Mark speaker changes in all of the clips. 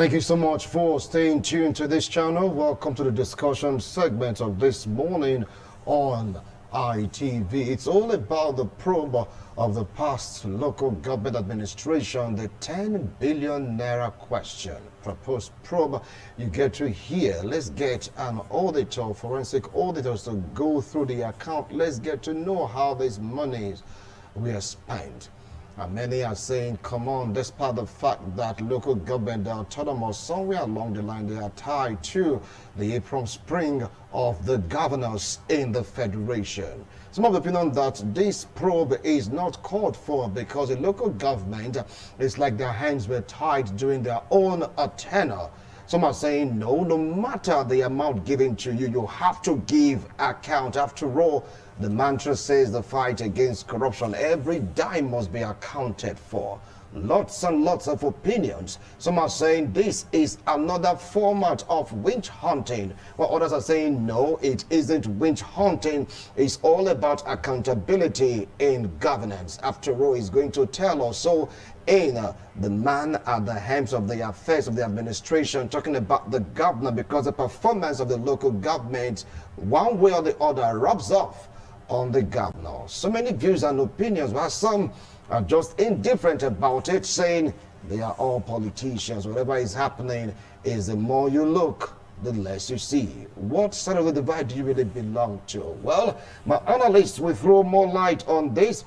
Speaker 1: Thank you so much for staying tuned to this channel. Welcome to the discussion segment of this morning on ITV. It's all about the probe of the past local government administration, the 10 billion naira question. Proposed probe you get to hear. Let's get an auditor, forensic auditors to go through the account. Let's get to know how these monies were spent. And many are saying, come on, despite the fact that local government are autonomous, somewhere along the line they are tied to the April spring of the governors in the federation. Some of the opinion that this probe is not called for because the local government is like their hands were tied during their own tenure. Some are saying, no matter the amount given to you, you have to give account. After all, the mantra says the fight against corruption, every dime must be accounted for. Lots and lots of opinions. Some are saying this is another format of witch hunting, while others are saying no, it isn't witch hunting. It's all about accountability in governance. After all, he's going to tell us so in the man at the helms of the affairs of the administration, talking about the governor, because the performance of the local government, one way or the other, rubs off on the governor. So many views and opinions, while some are just indifferent about it, saying they are all politicians. Whatever is happening is the more you look, the less you see. What side of the divide do you really belong to? Well, my analysts will throw more light on this.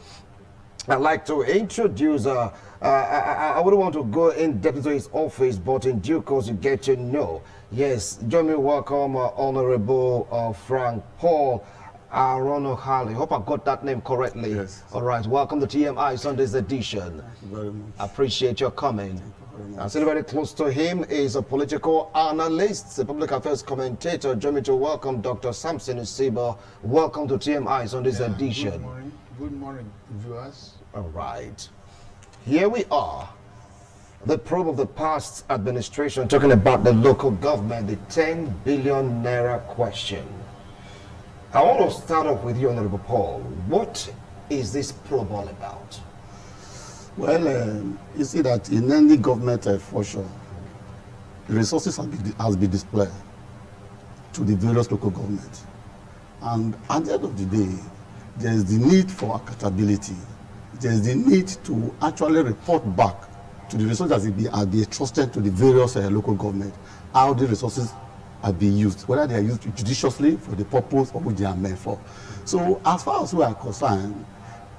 Speaker 1: I'd like to introduce, I wouldn't want to go in depth into his office, but in due course you get to know. Yes, join me, welcome Honorable Frank Paul Aaron Harley. Hope I got that name correctly.
Speaker 2: Yes.
Speaker 1: All right. Welcome to TMI Sunday's edition.
Speaker 2: Thank you very much.
Speaker 1: I appreciate your coming.
Speaker 2: Thank you very much.
Speaker 1: And sitting very close to him is a political analyst, a public affairs commentator. Join me to welcome Dr. Samson Isiba. Welcome to TMI Sunday's edition.
Speaker 2: Good morning. Good morning, viewers.
Speaker 1: All right. Here we are. The probe of the past administration, talking about the local government, the 10 billion naira question. I want to start off with you, Honorable Paul. What is this probe all about?
Speaker 2: Well, you see that in any government function, the resources has been displayed to the various local governments. And at the end of the day, there is the need for accountability. There is the need to actually report back to the resources that are being trusted to the various local government, how the resources are being used, whether they are used judiciously for the purpose for which they are meant for. So as far as we are concerned,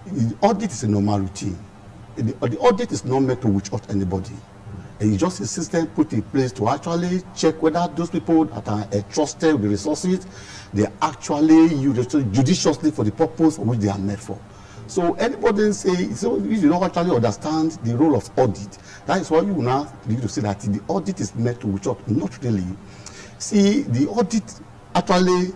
Speaker 2: the audit is a normal routine. The audit is not meant to witch out anybody. And it's just a system put in place to actually check whether those people that are trusted with the resources, they actually use it judiciously for the purpose for which they are meant for. So anybody say, so if you don't actually understand the role of audit, that is why you will now need to say that the audit is meant to witch out. Not really. See, the audit actually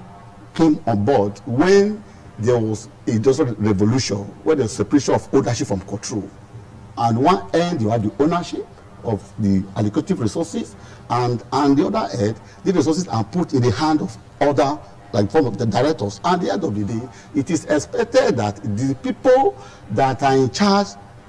Speaker 2: came on board when there was a industrial revolution, where there was separation of ownership from control. And one end, you had the ownership of the allocative resources, and the other end, the resources are put in the hand of other, like form of the directors. And at the end of the day, it is expected that the people that are in charge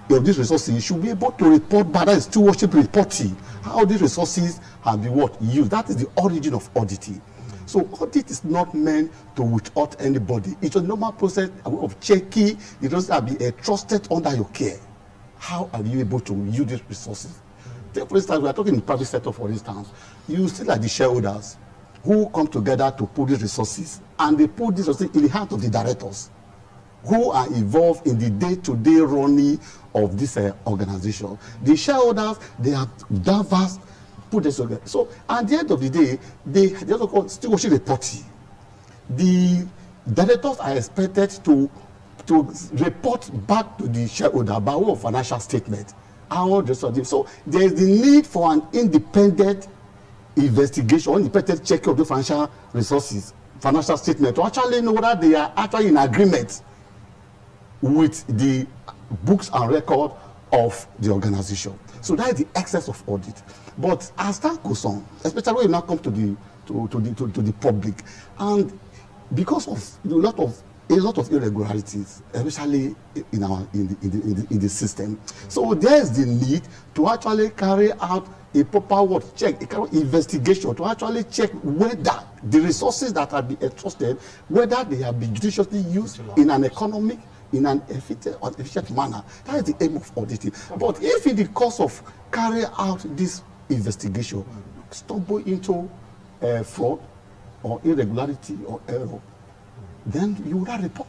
Speaker 2: of these resources should be able to report back. That is stewardship reporting, how these resources have been used. That is the origin of auditing. So audit is not meant to witch out anybody. It's a normal process of checking the resources have been trusted under your care. How are you able to use these resources? Take, for instance, we are talking in the private sector, for instance. You see like the shareholders who come together to put these resources, and they put these resources in the hands of the directors who are involved in the day-to-day running of this organization. The shareholders, they have diverse put this together. So at the end of the day, they also call stewardship reporting. The directors are expected to report back to the shareholder by way of financial statement. So there is the need for an independent investigation, independent check of the financial resources, financial statement, to actually know whether they are actually in agreement with the books and record of the organization. So that is the excess of audit. But as that goes on, especially when you now come to the public, and because of a lot of irregularities, especially in the system, so there is the need to actually carry out a proper what check, a kind of investigation to actually check whether the resources that are being entrusted, whether they have been judiciously used in an economic, in an efficient manner. That is the aim of auditing. But if in the course of carrying out this investigation, stumble into fraud or irregularity or error, then you would report.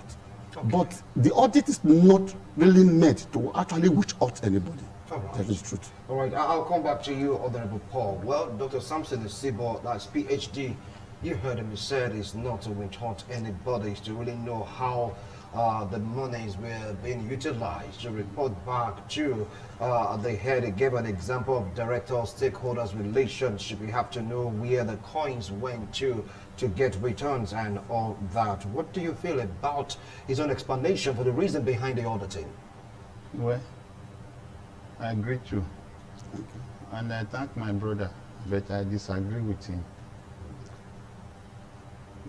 Speaker 2: Okay. But the audit is not really meant to actually witch out anybody. Right. That is truth.
Speaker 1: All right, I'll come back to you, Honorable Paul. Well, Dr. Samson Isibo, that's PhD, you heard him, he said it's not to witch hunt anybody, it's to really know how the monies were being utilized, to report back to the head. He gave an example of director-stakeholders relationship. You have to know where the coins went to get returns and all that. What do you feel about his own explanation for the reason behind the auditing?
Speaker 3: Well, I agree too. And I thank my brother, but I disagree with him.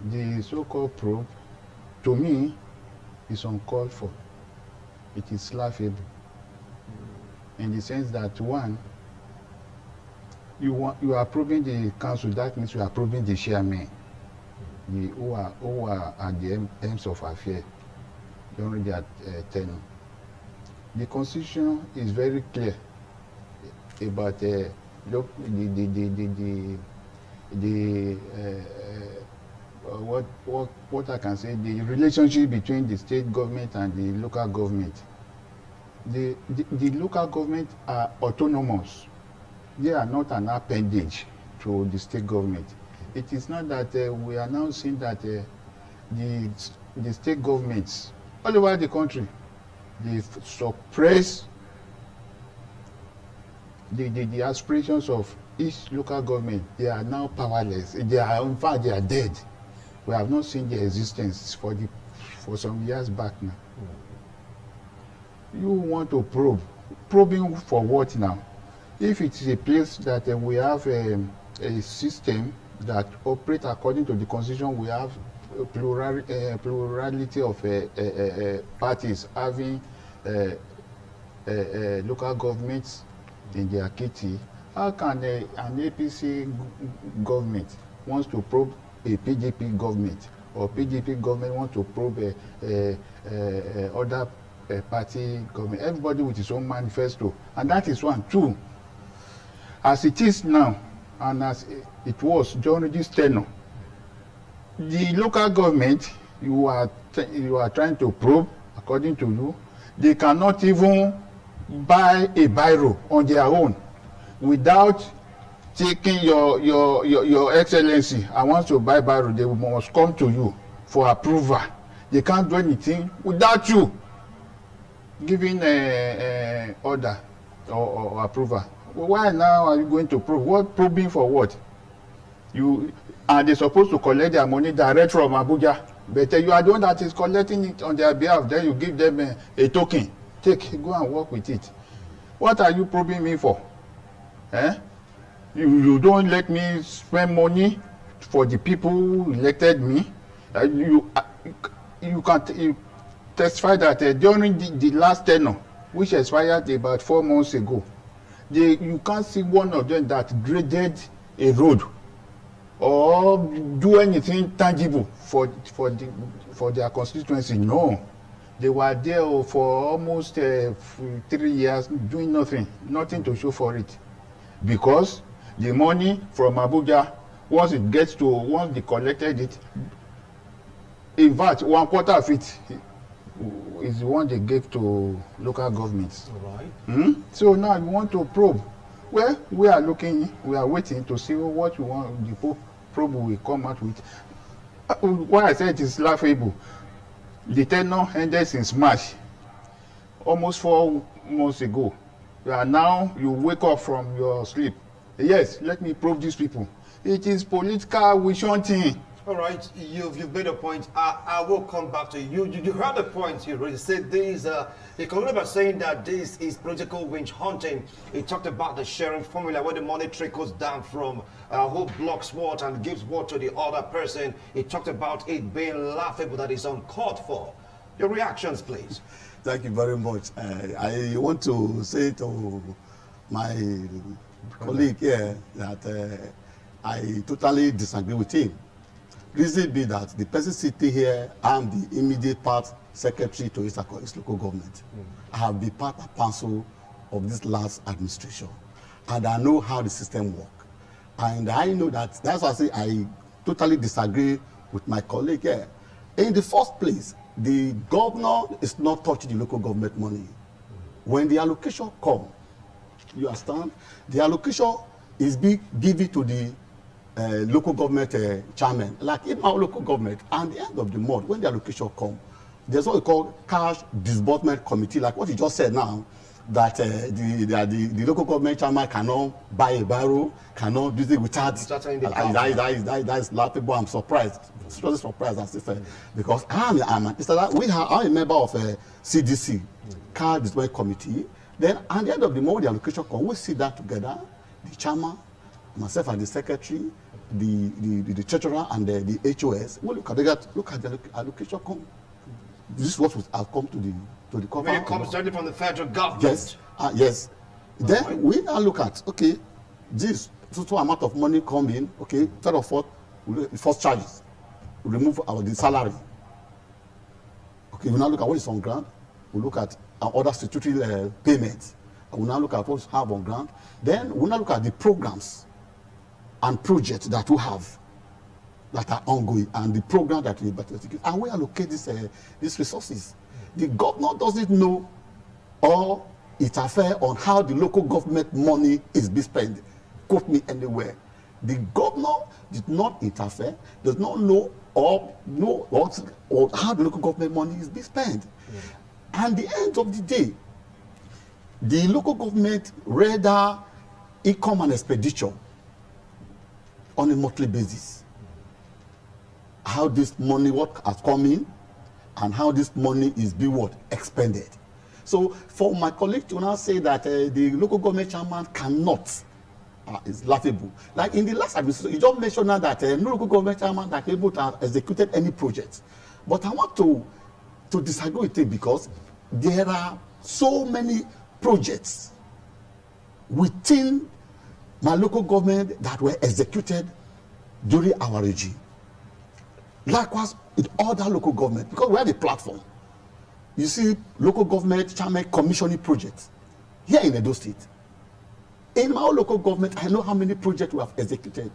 Speaker 3: The so-called probe, to me, is uncalled for. It is laughable. In the sense that, one, you are approving the council, that means you are approving the chairman, who are at the ends of affairs during their tenure. The constitution is very clear about what I can say, the relationship between the state government and the local government. The local government are autonomous. They are not an appendage to the state government. It is not that we are now seeing that the state governments all over the country, they suppress the aspirations of each local government. They are now powerless. They are, in fact, they are dead. We have not seen their existence for some years back now. You want to probe. Probing for what now? If it is a place that we have a system that operates according to the constitution, we have a plurality of parties having local governments in their kitty. How can an APC government wants to probe a PDP government, or PDP government wants to probe other party government? Everybody with his own manifesto, and that is one. Two, as it is now, and as it was during this tenure, the local government you are trying to probe, according to you, they cannot even buy a biro on their own without taking your excellency. I want to buy biro. They must come to you for approval. They can't do anything without you giving order or approval. Why now are you going to probe? What probing for what? Are they supposed to collect their money direct from Abuja? But you are the one that is collecting it on their behalf. Then you give them a token. Go and work with it. What are you probing me for? You don't let me spend money for the people who elected me. You testify that during the last tenure, which expired about 4 months ago, you can't see one of them that graded a road or do anything tangible for their constituency. No, they were there for almost 3 years doing nothing to show for it, because the money from Abuja, once they collected it, in fact, 1/4 of it is the one they gave to local governments.
Speaker 1: All right.
Speaker 3: So now you want to probe. Well, we are waiting to see what you want the probe will come out with. Why I said it is laughable. The tenure ended since March, almost 4 months ago. You wake up from your sleep. Yes, let me probe these people. It is political witch hunting.
Speaker 1: All right, you've made a point. I will come back to you. You heard the point. You already said this. He concluded by saying that this is political witch hunting. He talked about the sharing formula where the money trickles down from who blocks what and gives what to the other person. He talked about it being laughable, that is uncalled for. Your reactions, please.
Speaker 2: Thank you very much. I want to say to my colleague here that I totally disagree with him. Reason be that the person sitting here, I'm the immediate part secretary to his local government. I have been part and parcel of this last administration, and I know how the system works. And I know that's why I say I totally disagree with my colleague here. In the first place, the governor is not touching the local government money. When the allocation comes, you understand, the allocation is being given to the local government chairman. Like in my local government, at the end of the month, when the allocation comes, there's what we call cash disbursement committee, like what you just said now, that the local government chairman cannot buy a barrel, cannot do it without. That is laughable. I'm surprised, really surprised, as if because I'm a member of a CDC, cash disbursement committee. Then at the end of the month, the allocation comes, we sit down together, the chairman, myself and the secretary, the treasurer and the HOS. We look at the allocation come. This is what has come to the cover.
Speaker 1: When it comes directly from the federal government.
Speaker 2: Yes, yes. Then we now look at, okay, this total amount of money come in, okay, third or fourth, first charges, we remove the salary. Okay, we now look at what is on ground. We look at our other statutory payments. We now look at what we have on ground. Then we now look at the programs and projects that we have that are ongoing and the program that we execute, and we allocate these resources. The governor doesn't know or interfere on how the local government money is being spent. Quote me anywhere. The governor did not interfere, does not know or how the local government money is being spent. And at the end of the day, the local government rather income and expenditure on a monthly basis. How this money, what has come in, and how this money is being expended. So for my colleague to now say that the local government chairman cannot, is laughable. Like in the last administration, you just mentioned now that no local government chairman that able to have executed any project. But I want to disagree with it because there are so many projects within my local government that were executed during our regime. Likewise, in other local government, because we have a platform. You see, local government chairman commissioning projects here in Edo State. In my own local government, I know how many projects we have executed.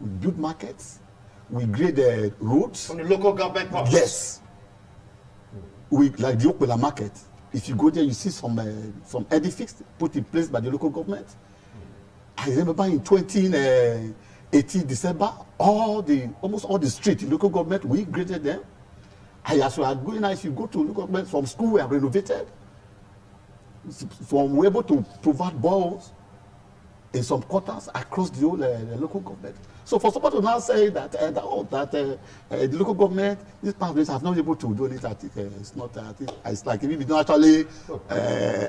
Speaker 2: We build markets, we grade the roads.
Speaker 1: From the local government projects?
Speaker 2: Yes. We like the Okwela market. If you go there, you see some edifice put in place by the local government. I remember in 2018 December, almost all the streets in local government, we graded them. As we are going now, if you go to local government from school, we have renovated. We're able to provide balls in some quarters across the whole local government. So for somebody to now say that the local government, these parents have not been able to do it, I think it's not. I think it's like if you don't actually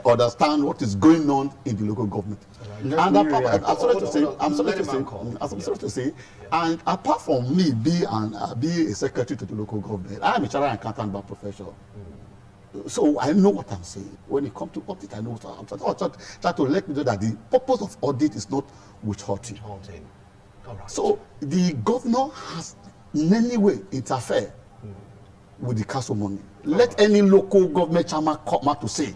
Speaker 2: understand what is going on in the local government. And I'm sorry to say, and apart from me being a secretary to the local government, I am a chartered accountant by profession. So I know what I'm saying. When it comes to audit, I know what I'm trying to let me know that the purpose of audit is not withholding. Right. So the governor has in any way interfered with the council money. Let any local government chairman come out to say.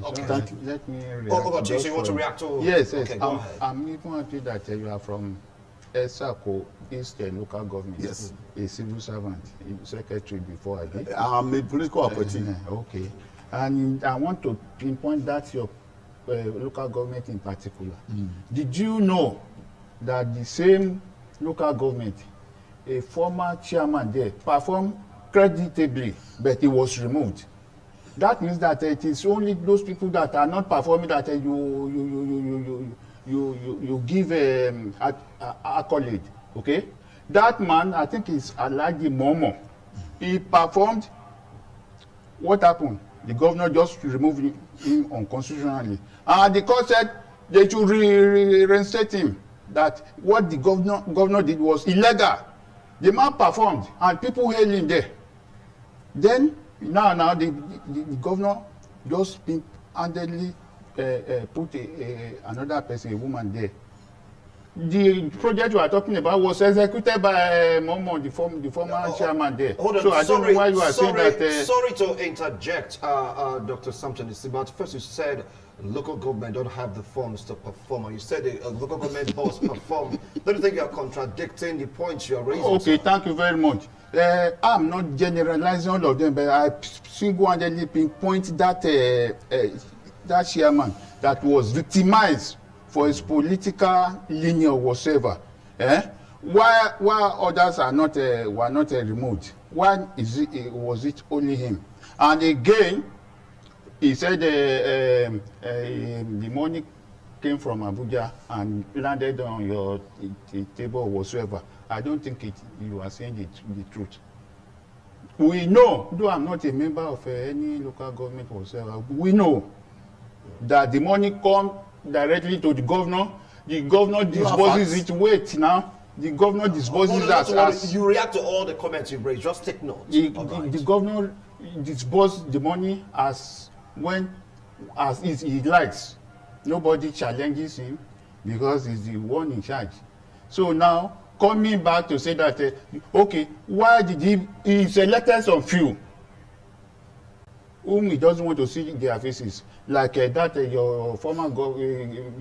Speaker 1: Okay.
Speaker 2: Thank you.
Speaker 3: Let me react.
Speaker 1: Over to you. So you want to react to?
Speaker 3: Yes, yes.
Speaker 1: Okay, go ahead.
Speaker 3: I'm even happy that you are from Esako Eastern local government.
Speaker 2: Yes.
Speaker 3: A civil servant, a secretary before I did.
Speaker 2: I'm a political operative.
Speaker 3: Okay. And I want to pinpoint that your local government in particular. Did you know that the same local government, a former chairman there, performed creditably, but he was removed? That means that it is only those people that are not performing that you give accolade. Okay, that man, I think, is Alhaji Momo. He performed. What happened? The governor just removed him unconstitutionally, and the court said they should reinstate him. That what the governor did was illegal. The man performed, and people hailed him there. Then now the governor just handedly put another person, a woman there. The project you are talking about was executed by Momo, the former chairman there.
Speaker 1: Hold on,
Speaker 3: so I don't know why you are saying that.
Speaker 1: Sorry to interject, Dr. Samson. But first you said local government don't have the funds to perform. And you said the local government boss perform. Don't you think you are contradicting the points you are raising?
Speaker 3: Okay,
Speaker 1: sir?
Speaker 3: thank you very much. I'm not generalizing all of them, but I single-handedly pinpoint that that chairman that was victimized for his political lineage or whatsoever. Why others are not were not removed? Why was it only him? And again, he said the money came from Abuja and landed on your table or whatsoever. I don't think you are saying the truth. We know, though I'm not a member of any local government whatsoever, we know that the money comes directly to the governor. The governor disposes it. Wait now. The governor disposes as
Speaker 1: you react to all the comments you raised. Just take note.
Speaker 3: The governor disposes the money as he likes. Nobody challenges him because he's the one in charge. So now coming back to say that okay, why did he selected some few whom he doesn't want to see their faces, like that your former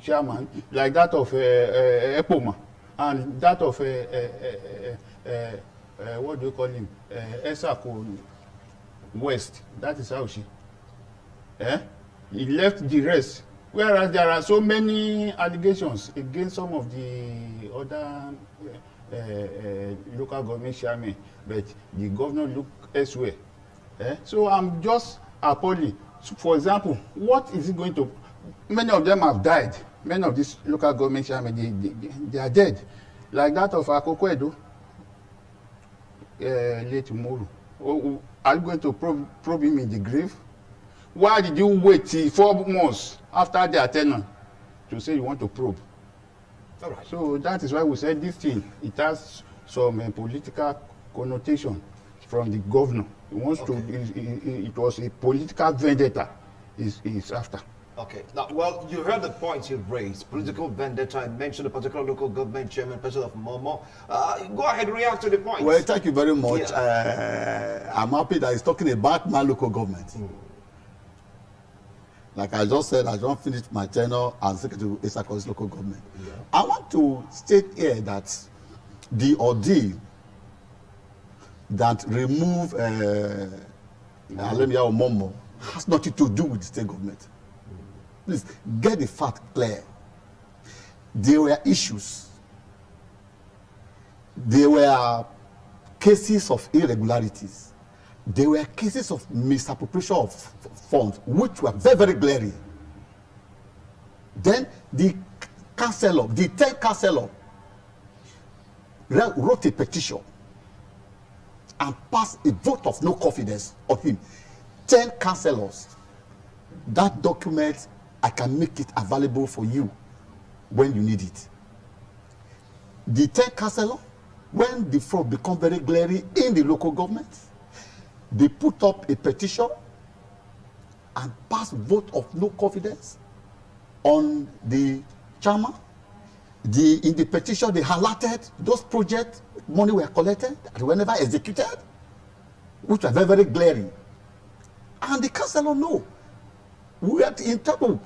Speaker 3: chairman, like that of Epoma, and that of what do you call him, Esako West. That is how she. He left the rest. Whereas there are so many allegations against some of the other local government chairmen, but the governor looked elsewhere. So I'm just appalling. So for example, what is it going to? Many of them have died. Many of these local government chairmen, they are dead. Like that of Akoko late tomorrow. Are you going to probe him in the grave? Why did you wait till 4 months after their tenure to say you want to probe? All right. So that is why we said this thing, it has some political connotation from the governor. He wants to, it was a political vendetta is after.
Speaker 1: Okay. Now, well, you heard the points you've raised. Political vendetta. I mentioned a particular local government chairman, person of Momo. Go ahead, react to the points.
Speaker 2: Well, thank you very much. Yeah. I'm happy that he's talking about my local government. Like I just said, I just finished my tenure as Secretary of Isako's local government. Yeah. I want to state here that the ordeal that remove Alemia Momo has nothing to do with the state government. Please get the fact clear. There were issues. There were cases of irregularities. There were cases of misappropriation of funds, which were very, very glaring. Then the councillor, the 10th councillor, wrote a petition and passed a vote of no confidence on him. 10 councillors. That document, I can make it available for you when you need it. The 10th councillor, when the fraud become very glaring in the local government, they put up a petition and passed vote of no confidence on the chairman. In the petition, they highlighted those projects, money were collected, they were never executed, which were very, very glaring. And the councillor know. We are in trouble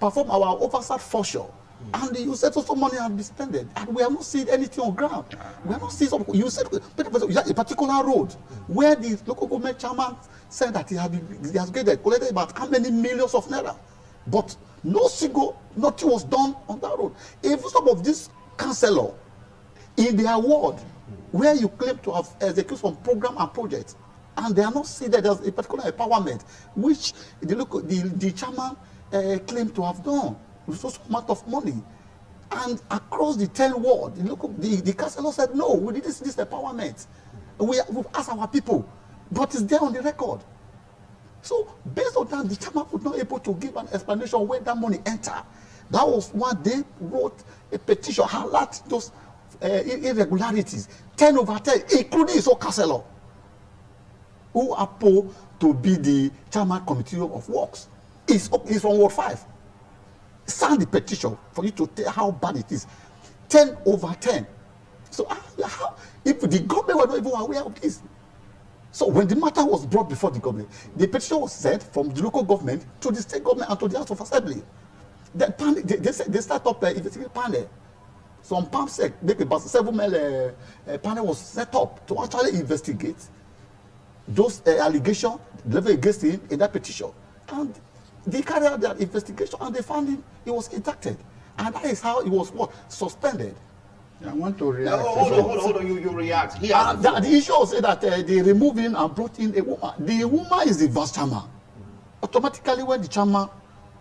Speaker 2: perform our oversight function. And you said also money has been spent, and we have not seen anything on ground. We have not seen some. You said a particular road where the local government chairman said that he has collected about how many millions of naira, but nothing was done on that road. Even some of these councillors in their ward, where you claim to have executed some program and projects, and they are not seeing that there's a particular empowerment which the chairman claimed to have done with such amount of money. And across the 10 ward, the councillor said, no, we didn't see this empowerment. We've asked our people, but it's there on the record. So based on that, the chairman was not able to give an explanation where that money entered. That was why they wrote a petition, highlight those irregularities, 10 over 10, including his own councillor, who are supposed to be the chairman committee of works. He's from Ward 5. sign the petition for you to tell how bad it is. 10/10. So if the government were not even aware of this. So when the matter was brought before the government, the petition was sent from the local government to the state government and to the House of Assembly. The panel, they start up an investigative panel. Some PAMSEC, maybe about 7 panel was set up to actually investigate those allegations leveled against him in that petition. And they carried out their investigation and they found him, he was indicted. And that is how he was suspended.
Speaker 3: I want to react.
Speaker 4: Hold on, you react.
Speaker 2: The issue was that they removed him and brought in a woman. The woman is the vice chairman. Automatically, when the chairman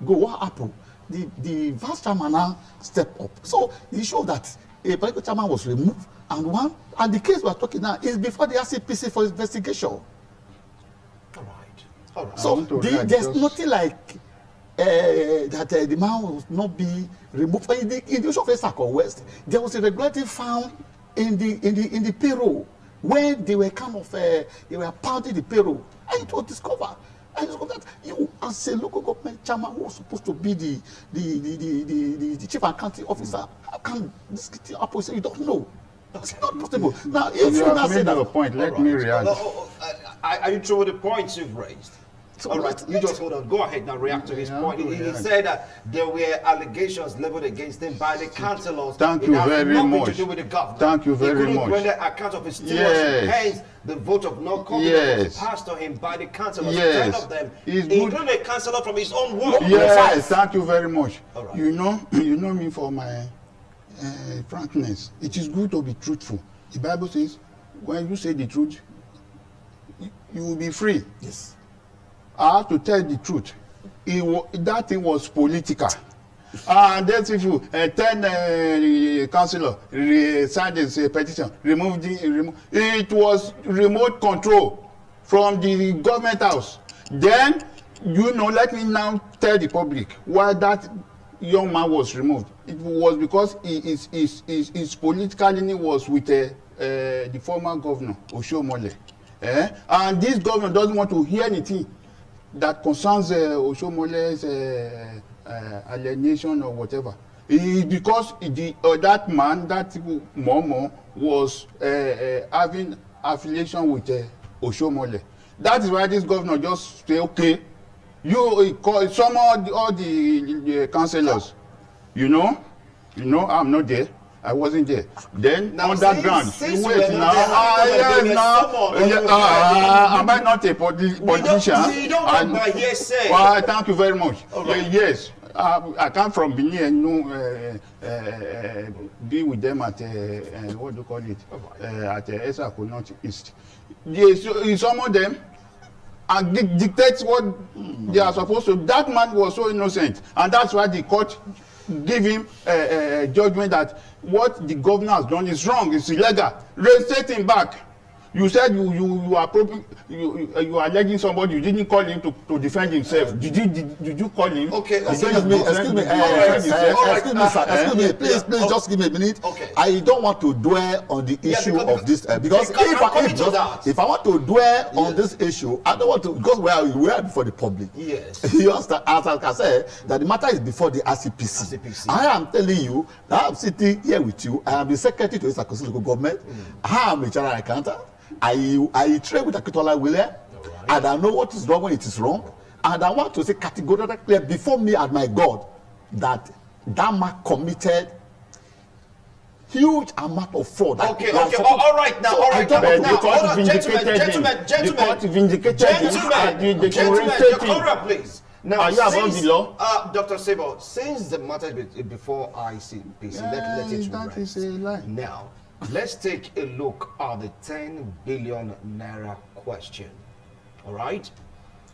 Speaker 2: go, what happened? The vice chairman now step up. So the issue that a political chairman was removed, and the case we are talking now is before the RCPC for investigation.
Speaker 4: All right.
Speaker 2: So there's nothing like that the man will not be removed. In the issue of Esako West, there was a regularity found in the payroll when they were they were pounding the payroll, and it was discovered. And it's that you, as a local government chairman who was supposed to be the chief accounting officer, how can this thing happen? You don't know. It's not possible. Now, if you now say that,
Speaker 3: your point, let me react.
Speaker 4: Are you through with the points you've raised?
Speaker 2: So
Speaker 4: all right, you just hold on. Go ahead now, react to his point. He said that there were allegations leveled against him by the councillors.
Speaker 3: Thank you very much.
Speaker 4: To do with the government.
Speaker 3: Thank you very much.
Speaker 4: He couldn't render account of his stewardship. Hence, the vote of no confidence was passed to him by the councillors. 10 of them, including a councillor from his own ward.
Speaker 3: Yes, thank you very much.
Speaker 4: All right.
Speaker 3: You know me for my frankness. It is good to be truthful. The Bible says, when you say the truth, you will be free.
Speaker 2: yes.
Speaker 3: I have to tell the truth. That thing was political. And then if you 10 councillors signed this petition, it was remote control from the government house. Then, let me now tell the public why that young man was removed. It was because his political leaning was with the former governor, Oshomole. And this governor doesn't want to hear anything that concerns Oshomole's alienation or whatever. Because that man, that Momo, was having affiliation with Oshomole. That is why this governor just say, okay, you call some of all the councillors. I'm not there. I wasn't there. Then
Speaker 4: now,
Speaker 3: on that ground, wait now. Am I not a politician?
Speaker 4: We don't want by hearsay.
Speaker 3: Well, thank you very much.
Speaker 4: Right.
Speaker 3: Yes, I come from Benin and be with them at what do you call it? At Esako North East. Yes, some of them and dictates what they are supposed to. That man was so innocent, and that's why the court give him a judgment that what the governor has done is wrong, it's illegal. Reinstate him back. You said you are alleging somebody, you didn't call him to defend himself. Did you call him?
Speaker 4: Okay,
Speaker 2: Excuse me, sir. Please, just give me a minute.
Speaker 4: Okay.
Speaker 2: I don't want to dwell on the issue of this because if I want to dwell on this issue, I don't want to, because we are before the public.
Speaker 4: Yes.
Speaker 2: You understand? As I said, that the matter is before the RCPC. I am telling you, I am sitting here with you. I am the secretary to the local government. I am a general accountant. I trade with Akitola William, and I know what is wrong when it is wrong, and I want to say categorically before me and my God that man committed huge amount of fraud.
Speaker 4: Okay, all right now, all right now. Gentlemen, please. Now, Dr. Sebo, since the matter is before ICPC, let it rest. Now, let's take a look at the 10 billion naira question. All right?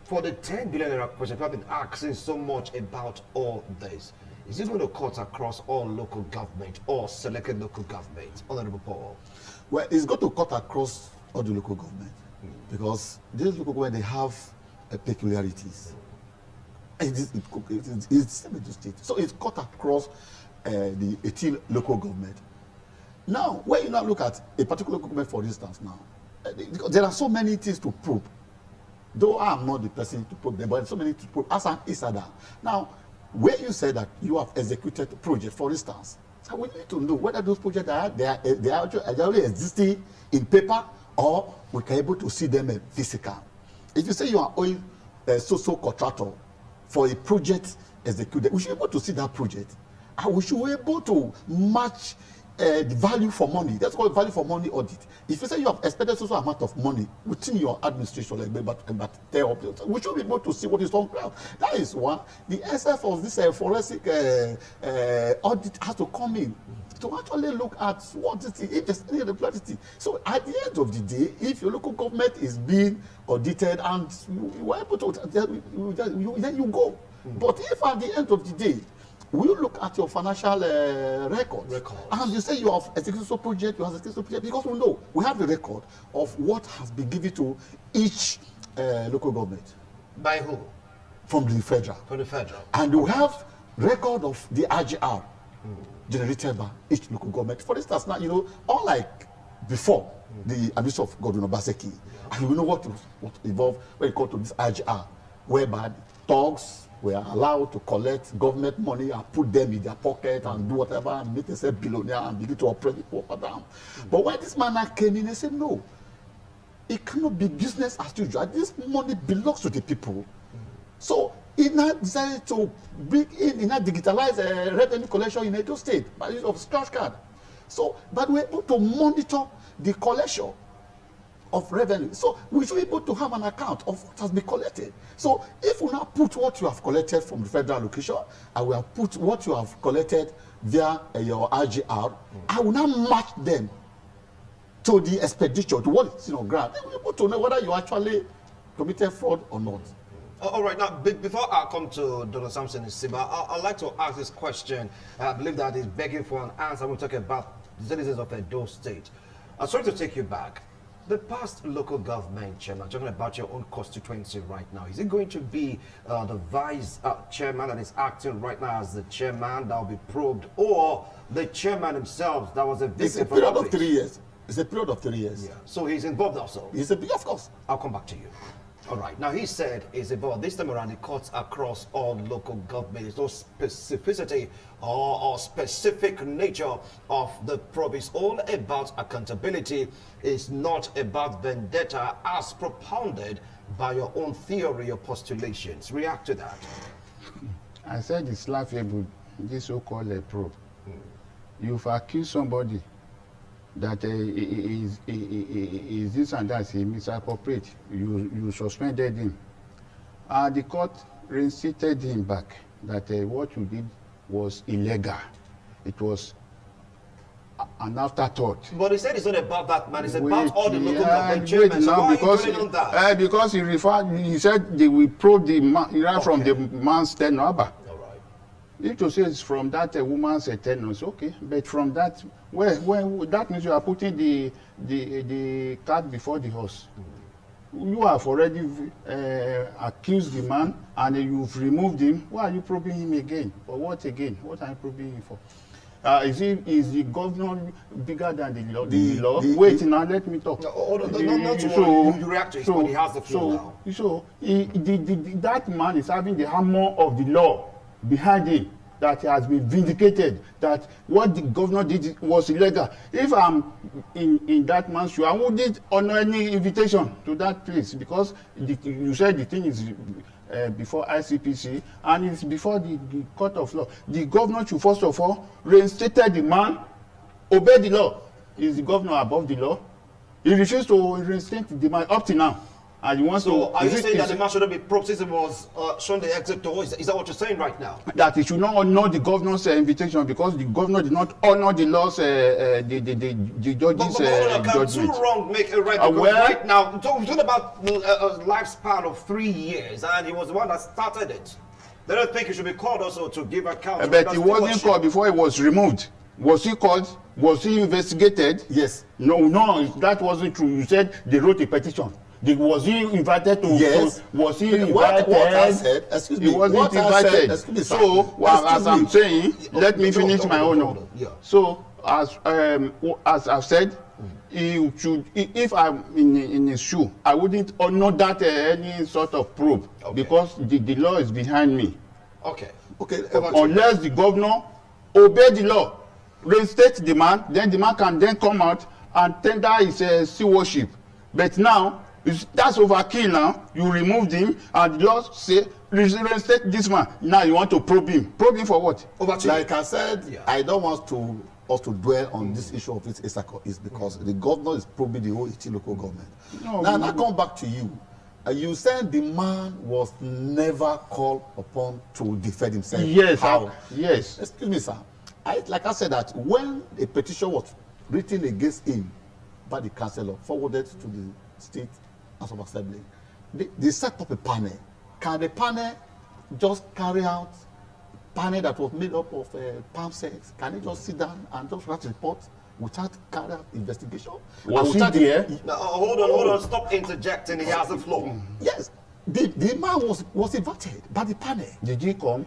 Speaker 4: For the 10 billion naira question, people have been asking so much about all this. Is it going to cut across all local government or selected local government? Honorable Paul.
Speaker 2: Well, it's going to cut across all the local government because these local government, they have peculiarities. It's state. So it's cut across the 18 local government. Now, when you now look at a particular government, for instance, now, there are so many things to probe. Though I am not the person to probe them, but so many to probe as an insider. Now, where you said that you have executed a project, for instance, so we need to know whether those projects they are actually existing in paper, or we can able to see them physical. If you say you are owing a so-so contractor for a project executed, we should be able to see that project, and we should be able to match the value for money. That's called value for money audit. If you say you have expended so amount of money within your administration, like we should be able to see what is on ground. That is one. The essence of this forensic audit has to come in to actually look at what is if there's any irregularity. So at the end of the day, if your local government is being audited and you are able to, then you go. But if at the end of the day, we look at your financial records, and you say you have executed a project, you have executed a project, because we know we have the record of what has been given to each local government.
Speaker 4: By who?
Speaker 2: From the federal.
Speaker 4: From the federal.
Speaker 2: And we have record of the RGR generated by each local government. For instance, now, you know, unlike before the abuse of Godwin Obaseki, and you know what involved when it comes to this RGR, whereby thugs were allowed to collect government money and put them in their pocket and do whatever and make themselves billionaire and begin to oppress the poor down. But when this man came in, they said, no, it cannot be business as usual. This money belongs to the people. So he now decided to bring in, he now digitalize revenue collection in Edo State by use of scratch card. So, but we're able to monitor the collection of revenue. So we should be able to have an account of what has been collected. So if we now put what you have collected from the federal location, and we have put what you have collected via your RGR, I will now match them to the expenditure, to what is in on ground. Then we're able to know whether you actually committed fraud or not.
Speaker 4: All right, now, before I come to Dr. Samson Isiba, I'd like to ask this question. I believe that is begging for an answer. We're talking about the citizens of Edo State. I'm sorry to take you back. The past local government chairman, talking about your own constituency right now, is it going to be the vice chairman that is acting right now as the chairman that will be probed, or the chairman himself that was a victim?
Speaker 2: It's a period of 3 years. It's a period of 3 years.
Speaker 4: Yeah. So he's involved also?
Speaker 2: Of course.
Speaker 4: I'll come back to you. All right. Now, he said it's about this time around the cuts across all local government. There's no specificity or specific nature of the probe. It's all about accountability. It's not about vendetta as propounded by your own theory or postulations. React to that.
Speaker 3: I said it's laughable, this so-called probe. You've accused somebody that is this and that, he misappropriate. You suspended him. The court reinstated him back that what you did was illegal. It was an afterthought.
Speaker 4: But he said it's not about that, man. It's about all the local government chairmen. So why are you dwelling on that?
Speaker 3: Because he said they will probe the man from the man's tenure. If to say it's from that woman's tenure, okay. But from that, that means you are putting the cart before the horse. You have already accused the man and you've removed him. Why are you probing him again? For what again? What are you probing him for? Is the governor bigger than the law? Wait, now let me talk.
Speaker 4: You react to it when he has the floor now.
Speaker 3: So that man is having the hammer of the law behind him, that has been vindicated, that what the governor did was illegal. If I'm in that man's shoe, I wouldn't honor any invitation to that place, because you said the thing is before ICPC and it's before the court of law. The governor should first of all reinstate the man, obey the law. Is the governor above the law? He refused to reinstate the man up to now. And you want
Speaker 4: so are you saying that the man shouldn't be probed since it was shown the exit door? Is that what you're saying right now?
Speaker 3: That he should not honor the governor's invitation because the governor did not honor the laws, the judge's
Speaker 4: judgment. Can two wrong make a right? Because right now, we're talking about a lifespan of 3 years, and he was the one that started it. They don't think he should be called also to give account.
Speaker 3: But he wasn't called before he was removed. Was he called? Was he investigated?
Speaker 2: Yes.
Speaker 3: No, that wasn't true. You said they wrote a petition. Was he invited to?
Speaker 2: Yes.
Speaker 3: Was he invited?
Speaker 2: What I said, excuse me.
Speaker 3: He wasn't invited. So, as I'm saying, let me finish my own. So, as I've said, he should. If I'm in his shoe, I wouldn't honor that any sort of probe because the law is behind me.
Speaker 4: Okay.
Speaker 2: Okay.
Speaker 3: Unless the governor obey the law, reinstate the man, then the man can then come out and tender his stewardship. But now, that's overkill now. You removed him, and the law say, reinstate this man. Now you want to probe him. Probe him for what?
Speaker 2: Like I said, I don't want to us to dwell on this issue of its Isako is because the governor is probing the whole Iti local government. No, now, I come back to you. You said the man was never called upon to defend himself.
Speaker 3: Yes.
Speaker 2: How?
Speaker 3: Yes.
Speaker 2: Excuse me, sir. Like I said, that when a petition was written against him by the councillor, forwarded to the State House of Assembly, they set up a panel. Can the panel just carry out panel that was made up of palm sex? Can they just sit down and just write a report without carrying out investigation?
Speaker 3: Was he there?
Speaker 4: No, hold on, stop interjecting. He has the floor.
Speaker 2: Yes, the man was invited by the panel.
Speaker 3: Did he come?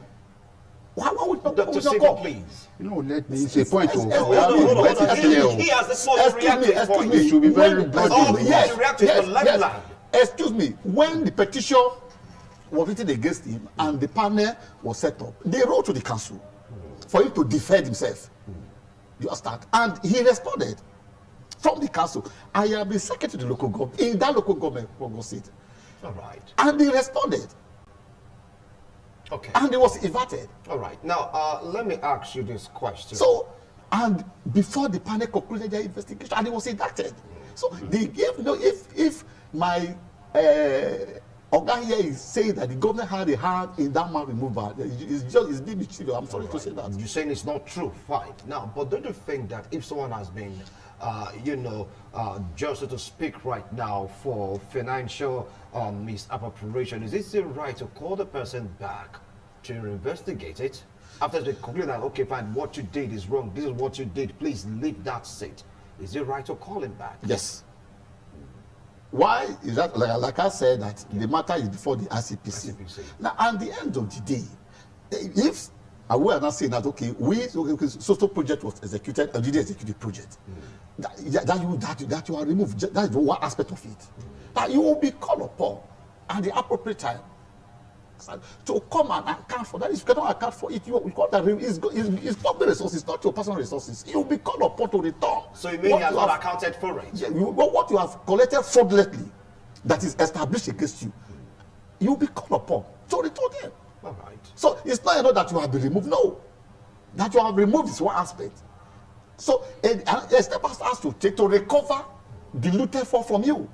Speaker 2: Why would not
Speaker 4: Dr. Sebo, please?
Speaker 3: Let me say point.
Speaker 4: Hold on. He has the floor to react to his point.
Speaker 3: It should be very
Speaker 4: bloody.
Speaker 2: Yes. Excuse me. When the petition was written against him and the panel was set up, they wrote to the council for him to defend himself. You understand? And he responded from the council. I am the secretary to the local government in that local government for State.
Speaker 4: All right.
Speaker 2: And he responded.
Speaker 4: Okay.
Speaker 2: And he was invited.
Speaker 4: All right. Now, let me ask you this question.
Speaker 2: So, and before the panel concluded their investigation, and he was indicted. So, they gave, if my Oga here is saying that the government had a hand in that man removal, it's being mischievous. I'm sorry to say that.
Speaker 4: You're saying it's not true, fine. Now, but don't you think that if someone has been, just so to speak right now for financial misappropriation, is it still right to call the person back to investigate it? After they conclude that, okay, fine, what you did is wrong, this is what you did, please leave that seat. Is it right to call him back?
Speaker 2: Yes. Why is that? Like I said, that the matter is before the ICPC. Now, at the end of the day, if we are not saying that, okay, social project was executed, and did execute the project, that you are removed, that is one aspect of it. That you will be called upon at the appropriate time to come and account for that. If you cannot account for it, you call that it's public resources, not your personal resources. You will be called upon to return.
Speaker 4: So you mean he has not accounted for it?
Speaker 2: Yeah, what you have collected fraudulently that is established against you, you will be called upon to return them.
Speaker 4: All right.
Speaker 2: So it's not enough that you have been removed. No. That you have removed is one aspect. So a step has to take to recover the looted from you.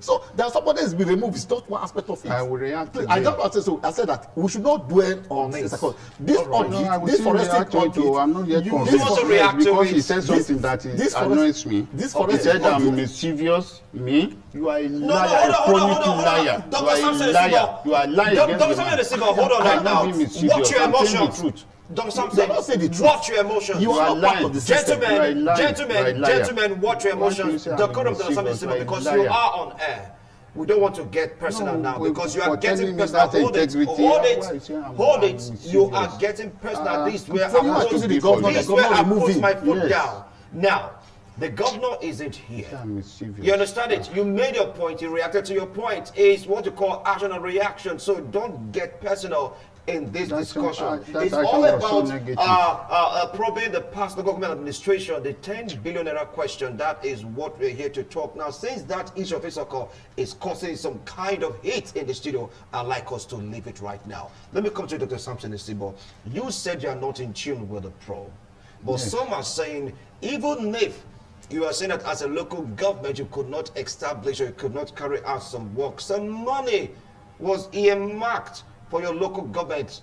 Speaker 2: So there's somebody that's been removed. It's not one aspect of it.
Speaker 3: I will react.
Speaker 2: I don't want to say so. I said that we should not dwell on this. This forensic audit.
Speaker 3: I'm not yet
Speaker 4: convinced. You want to react
Speaker 3: because he said something that annoys me. He said I'm mischievous. Me? You are a liar, a chronic liar. You are a liar. You are lying against the man.
Speaker 4: Hold on right now. What's your emotion? Watch your emotions.
Speaker 2: You are lying.
Speaker 4: Gentlemen, watch your emotions. The code of the because you are on air. We don't want to get personal now because you are getting personal. Hold it. You are getting personal. This is where I put my foot down. Now, the governor isn't here. You understand it? You made your point. You reacted to your point. It's what you call action and reaction. So don't get personal in this discussion. It's all about probing the past the government administration, the 10 billion naira question. That is what we're here to talk now. Since that issue of Isoko is causing some kind of hate in the studio, I'd like us to leave it right now. Let me come to Dr. Samson Isibo. You said you are not in tune with the probe, but some are saying even if you are saying that as a local government you could not establish or you could not carry out some work, some money was earmarked for your local government.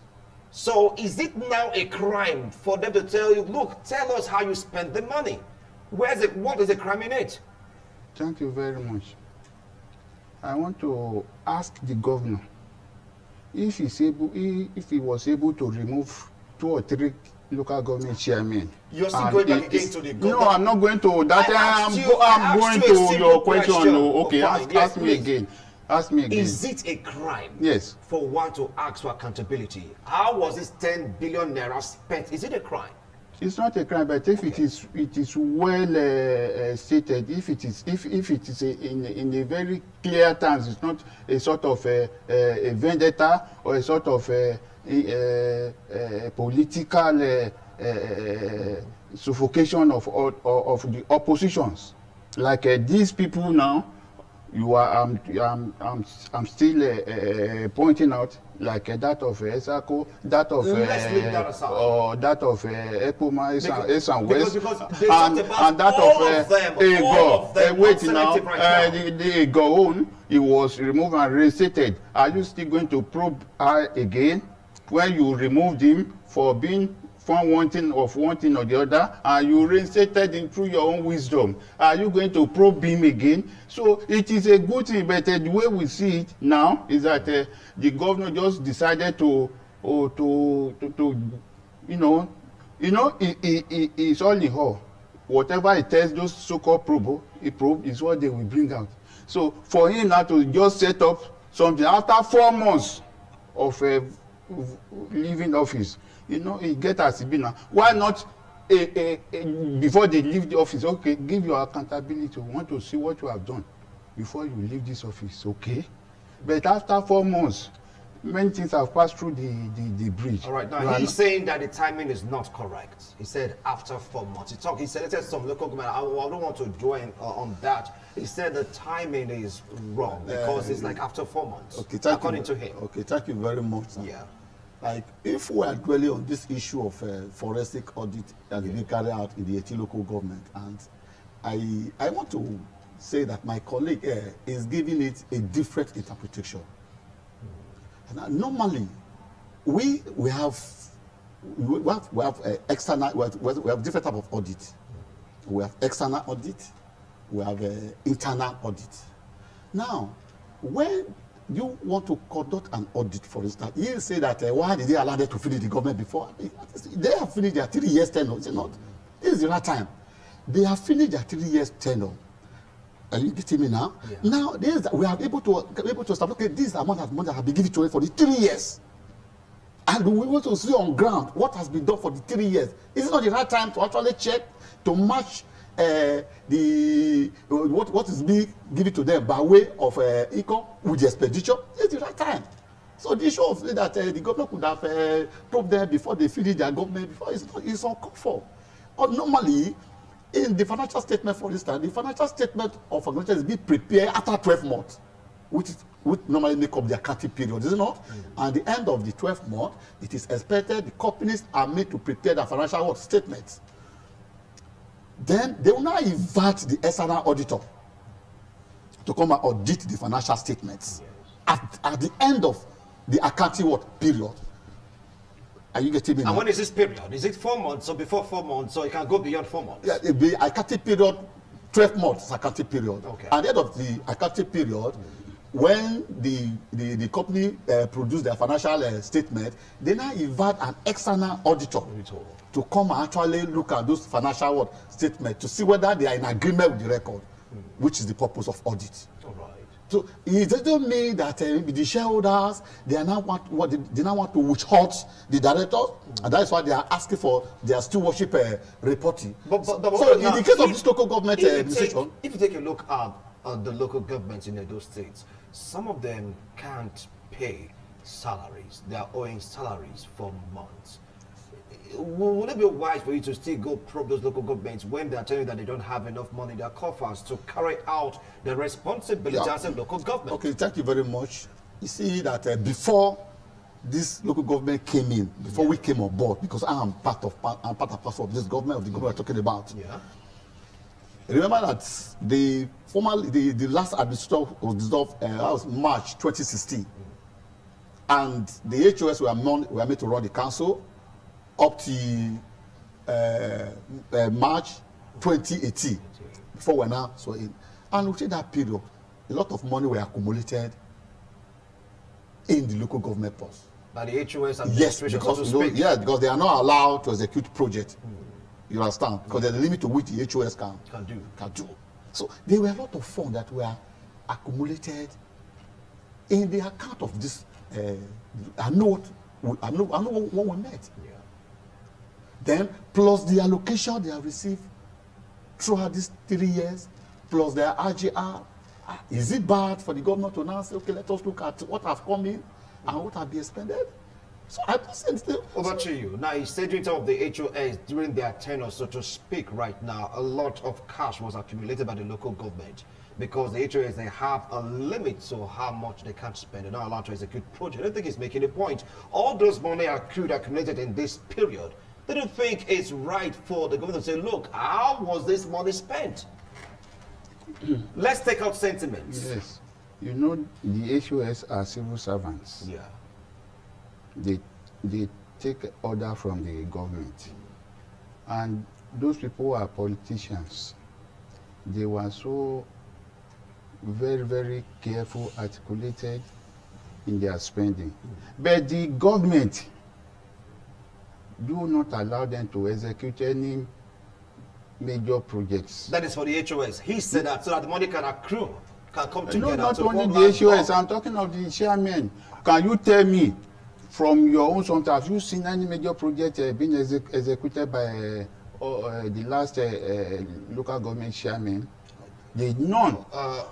Speaker 4: So is it now a crime for them to tell you, look, tell us how you spend the money? Where's it? What is the crime in it?
Speaker 3: Thank you very much. I want to ask the governor if he was able to remove 2 or 3 local government chairmen.
Speaker 4: You're still going back again to the government?
Speaker 3: No, I'm not going to that. I'm going to your question. Okay, ask me again. Ask me again.
Speaker 4: Is it a crime?
Speaker 3: Yes.
Speaker 4: For one to ask for accountability? How was this 10 billion naira spent? Is it a crime?
Speaker 3: It's not a crime, but if it is well stated, if it is in a very clear terms, it's not a sort of a vendetta or a sort of a political suffocation of the oppositions. Like these people now, I'm still pointing out, like that of Esako, that of or that of Ekpoma, East and West, and that of Ego. Wait now, the Ego own, it was removed and reinstated. Are you still going to probe her again when you removed him for being found wanting of one thing or the other, and you reinstated him through your own wisdom? Are you going to probe him again? So it is a good thing, but the way we see it now is that the governor just decided to it's all in all. Whatever it tells those so-called probe is what they will bring out. So for him now to just set up something after 4 months of leaving office, it get as it be now. Why not before they leave the office? Okay, give your accountability. We want to see what you have done before you leave this office. Okay, but after 4 months, many things have passed through the bridge.
Speaker 4: All right, now he's saying that the timing is not correct. He said after 4 months. He selected some local government. I don't want to join on that. He said the timing is wrong because it's like after 4 months. Okay, according to him.
Speaker 2: Okay, thank you very much, sir.
Speaker 4: Yeah.
Speaker 2: Like, if we are dwelling on this issue of forensic audit that is being carried out in the 18 local government, and I want to say that my colleague is giving it a different interpretation. And normally, we have external, we have different type of audit. We have external audit, we have internal audit. Now, when you want to conduct an audit, for instance, you say that why did they allow them to finish the government before? They have finished their 3 years tenure, is it not? This is the right time. They have finished their 3 years tenure. Are you getting me now? Yeah. Now, we are able to establish, okay, this amount of money that has been given to us for the 3 years. And we want to see on ground what has been done for the 3 years. Is it not the right time to actually check, to match what is being given to them by way of income with the expenditure? It's the right time. So the issue of that the government could have probed them before they finish their government before is uncalled for. Or normally, in the financial statement, for instance, the financial statement of organization is being prepared after 12 months, which normally make up the accounting period, is it not? And at the end of the 12th month, it is expected the companies are made to prepare their financial statements. Then they will now invite the external auditor to come and audit the financial statements at the end of the accounting period. Are you getting me now?
Speaker 4: And when is this period? Is it 4 months or before 4 months, so it can go beyond 4 months?
Speaker 2: Yeah, the accounting period, 12 months accounting period.
Speaker 4: Okay.
Speaker 2: At the end of the accounting period, when the company produce their financial statement, they now invite an external auditor to come and actually look at those financial statements to see whether they are in agreement with the record, which is the purpose of audit.
Speaker 4: All right.
Speaker 2: So it doesn't mean that the shareholders they now want to withhold the directors, and that is why they are asking for their stewardship reporting.
Speaker 4: But
Speaker 2: so in the case of this local government decision,
Speaker 4: if you take a look at the local governments in those states, some of them can't pay salaries. They are owing salaries for months. Would it be wise for you to still go probe those local governments when they are telling you that they don't have enough money in their coffers to carry out the responsibility as a local government? Okay,
Speaker 2: thank you very much. You see that before this local government came in, before we came on board, because I'm part and parcel of this government, of the government we're talking about.
Speaker 4: Yeah.
Speaker 2: Remember that the last administrator was dissolved. That was March 2016, and the HOS were made to run the council up to March 2018, before we're now so in. And within that period, a lot of money were accumulated in the local government purse.
Speaker 4: By the HOS administration,
Speaker 2: yes, because they are not allowed to execute projects. You understand? Because there's a limit to which the HOS can do. So there were a lot of funds that were accumulated in the account of this. I know what we met.
Speaker 4: Yeah.
Speaker 2: Then, plus the allocation they have received throughout these 3 years, plus their RGR. Is it bad for the government to now say, okay, let us look at what have come in and what have been expended? So I don't say anything.
Speaker 4: Over to you. Now, you said in terms of the HOS during their tenure, so to speak, right now, a lot of cash was accumulated by the local government because the HOS, they have a limit to how much they can spend. They're not allowed to execute projects. I don't think he's making a point. All those money accumulated in this period. They don't think it's right for the government to say, look, how was this money spent? Let's take out sentiments.
Speaker 3: Yes. You know, the HOS are civil servants.
Speaker 4: Yeah.
Speaker 3: They take order from the government. And those people are politicians. They were so very, very careful, articulated in their spending. But the government do not allow them to execute any major projects.
Speaker 4: That is for the HOS. He said that so that the money can accrue, can come together.
Speaker 3: No, not only the HOS. I'm talking of the chairman. Can you tell me, from your own center, have you seen any major project being executed by the last local government chairman? They none.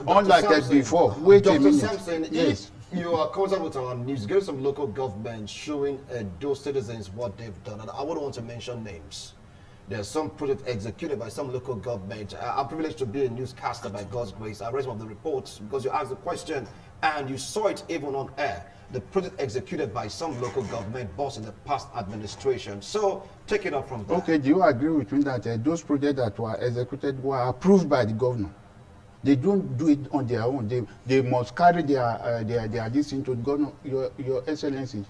Speaker 3: Unlike before. Wait
Speaker 4: Dr.
Speaker 3: a minute.
Speaker 4: Sampson,
Speaker 3: Yes.
Speaker 4: if you are concerned with our news, give some local government showing those citizens what they've done. And I wouldn't want to mention names. There's some project executed by some local government. I'm privileged to be a newscaster by God's grace. I read some of the reports because you asked the question and you saw it even on air. The project executed by some local government boss in the past administration. So take it up from there.
Speaker 3: Okay, do you agree with me that those projects that were executed were approved by the governor? They don't do it on their own. They must carry their this into the governor. Your Excellency,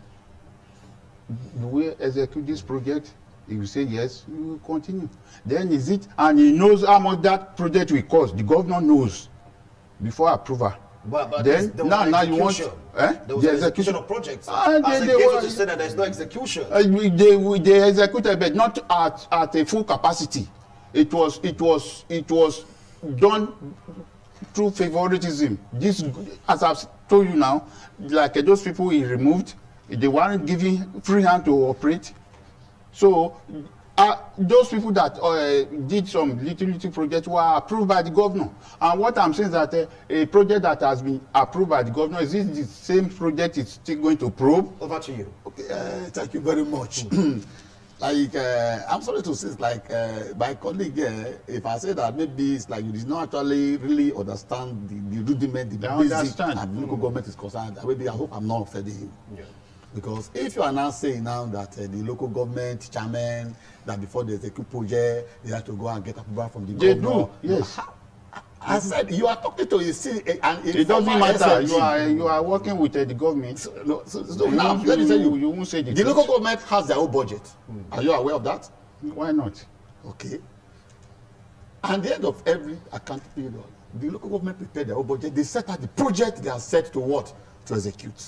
Speaker 3: do we execute this project? If you say yes, you will continue. Then is it, and he knows how much that project will cost. The governor knows before approval.
Speaker 4: But
Speaker 3: then
Speaker 4: there was
Speaker 3: now you want
Speaker 4: there was
Speaker 3: the
Speaker 4: execution of projects.
Speaker 3: They
Speaker 4: were to say that there's no execution.
Speaker 3: They executed, but not at a full capacity. It was done through favoritism. This, as I've told you now, like those people he removed, they weren't giving free hand to operate. So those people that did some little projects were approved by the governor. And what I'm saying is that a project that has been approved by the governor, is this the same project is still going to probe?
Speaker 4: Over to you.
Speaker 2: Okay, thank you very much. I'm sorry to say, like my colleague, if I say that maybe it's like you did not actually really understand the rudiment, the basic, and the local government is concerned, maybe I hope I'm not offending you. Yeah. Because if you are now saying now that the local government chairman, that before they execute project, they have to go and get approval from the governor.
Speaker 3: They do, yes.
Speaker 2: I said you are talking to
Speaker 3: it doesn't matter. You are working with the government.
Speaker 2: So now let me tell you,
Speaker 3: you won't say
Speaker 2: the local government has their own budget. Are you aware of that?
Speaker 3: Why not?
Speaker 2: Okay. At the end of every account period, the local government prepare their own budget. They set out the project they are set to what? To execute.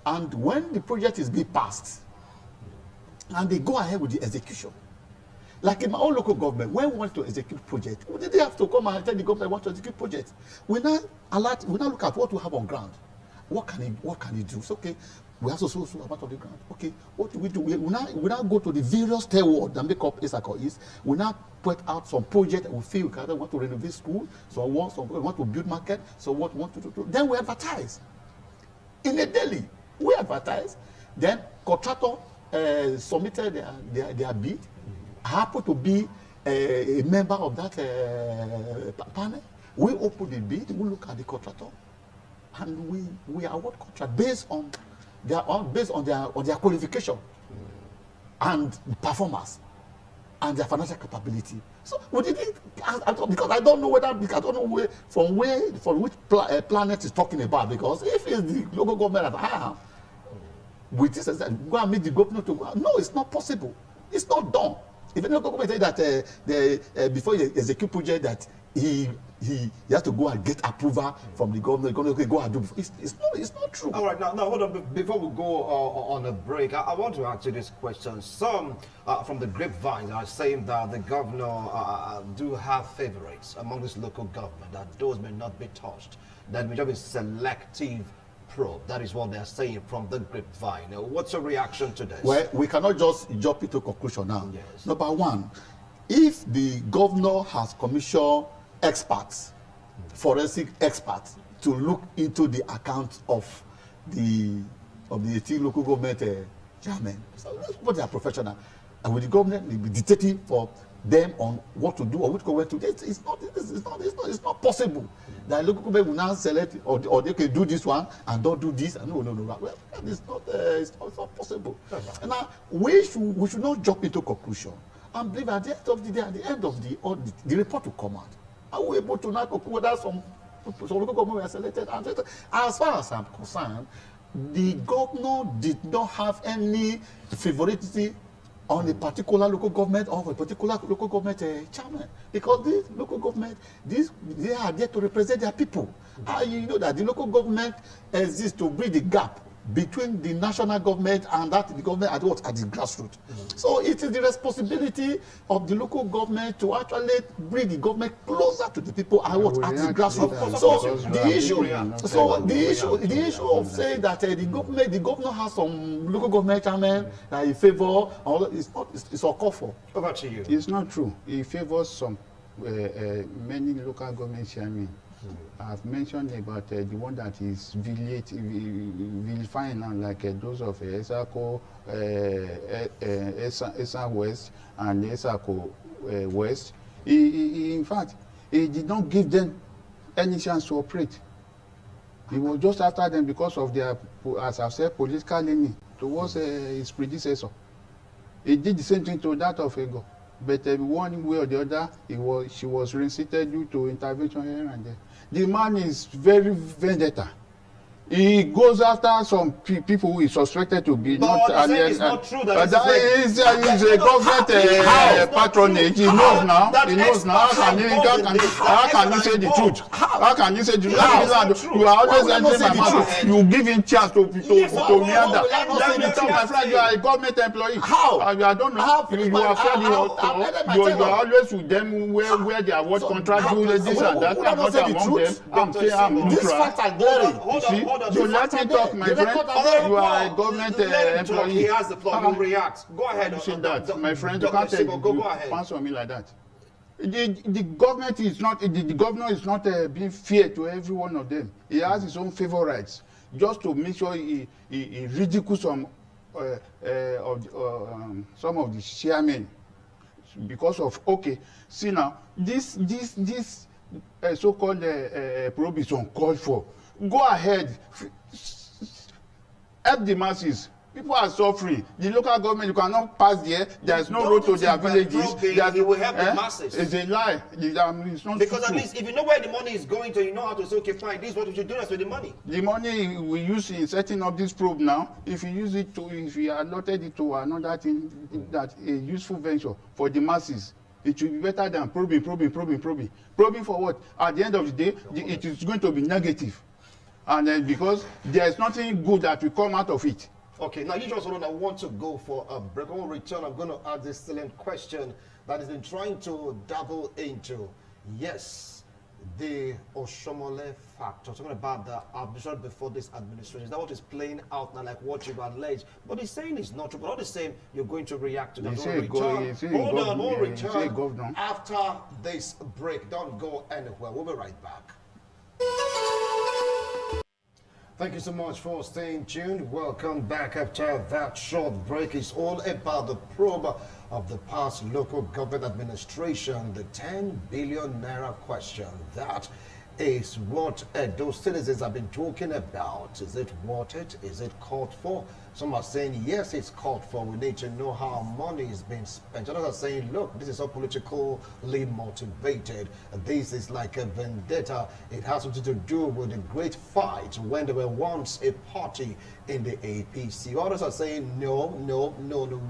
Speaker 2: And when the project is being passed, and they go ahead with the execution, like in my own local government, when we want to execute project, they have to come and tell the government want to execute project. We now look at what we have on ground. What can it do? So okay, we have so amount of the ground. Okay, what do we do? We now go to the various terroirs that make up Isako East. We now put out some project that we feel we want to renovate school, some want to build market, so what we want to do. Then we advertise. In a daily, we advertise. Then contractor submitted their bid. Happen to be a member of that panel. We open the bid, we look at the contractor, and we award contract based on their qualification and performance and their financial capability. So we did it because I don't know from which planet is talking about. Because if it's the local government that with this, go and meet the governor to go. No, it's not possible. It's not done. If the local government say that before you execute project that he has to go and get approval from the governor, okay, go and do. It's not true.
Speaker 4: All right, now hold on. Before we go on a break, I want to ask you this question. Some from the grapevines are saying that the governor do have favorites among this local government, that those may not be touched, that may just be selective probe. That is what they're saying from the grapevine. What's your reaction to this?
Speaker 2: Well, we cannot just jump into conclusion now.
Speaker 4: Yes.
Speaker 2: Number one, if the governor has commissioned experts, forensic experts, to look into the accounts of the 18 local government chairmen, so that's what they are professional, and with the government be dictating for them on what to do or which government to do. It's not possible that local government will now select or they can do this one and don't do this. No. Well, it's not possible. And now we should not jump into conclusion and believe at the end of the day, at the end of the audit, the report will come out. Are we able to now conclude whether some local government were selected? As far as I'm concerned, the governor did not have any favoritism on a particular local government or a particular local government chairman, because this local government, they are there to represent their people. You know that the local government exists to bridge the gap between the national government and the government at the grassroots. So it is the responsibility of the local government to actually bring the government closer to the people at the grassroots. So the issue of saying that the governor has some local government chairman that he favor, it's uncalled for.
Speaker 4: Over to you.
Speaker 3: It's not true. He favors some many local government chairmen. I've mentioned about the one that is vilifying now, like those of Esako, Esa West and Esako West. In fact, he did not give them any chance to operate. He was just after them because of their, as I've said, political leaning towards his predecessor. He did the same thing to that of Ego. But one way or the other, she was reinstated due to intervention here and there. The man is very vendetta. He goes after some people who is suspected to be not.
Speaker 4: It's not true. That
Speaker 3: is a government patronage. He knows now. He knows now. How can you say the truth? How can you say the truth? You are always entering my mouth. You give him chance to meander. Let me tell my friend, you are a government employee.
Speaker 2: How?
Speaker 3: I don't know. You have said you are always with them where they are what contract do this and that. I'm not among them. I'm saying I'm neutral.
Speaker 2: This fact are glaring.
Speaker 4: Hold on.
Speaker 3: So let me talk, my friend. You are a government employee.
Speaker 4: He has the floor. You react. Go ahead.
Speaker 3: You say that, my friend. You
Speaker 4: Dr.
Speaker 3: can't
Speaker 4: go ahead.
Speaker 3: answer me like that. The government is not. The governor is not being fair to every one of them. He has his own favorites, just to make sure he ridicules some of the chairmen because of see now this so-called probe is uncalled for. Go ahead, help the masses. People are suffering. The local government, you cannot pass there. There is no road to their villages.
Speaker 4: It will help the masses.
Speaker 3: It's a lie. It's not
Speaker 4: because
Speaker 3: true.
Speaker 4: At least if you know where the money is going to, you know how to say, okay, fine, this is what we should do with the money.
Speaker 3: The money we use in setting up this probe now, if you use it if you allotted it to another thing, that a useful venture for the masses, it should be better than probing. Probing for what? At the end of the day, it is going to be negative. And then because there is nothing good that will come out of it.
Speaker 4: Okay, now you just want to go for a break. When we return, I'm going to ask this excellent question that has been trying to dabble into. Yes, the Oshomole factor. Talking about the arbitration before this administration. Is that what is playing out now, like what you've alleged? But he's saying it's not true. But all the same, you're going to react to that. Hold on, we'll return after this break. Don't go anywhere. We'll be right back. Thank you so much for staying tuned. Welcome back after that short break. It's all about the probe of the past local government administration, the 10 billion Naira question. That is what those citizens have been talking about. Is it worth it? Is it called for? Some are saying, yes, it's called for. We need to know how money is being spent. Others are saying, look, this is all politically motivated. This is like a vendetta. It has something to do with the great fight when there were once a party in the APC. Others are saying, no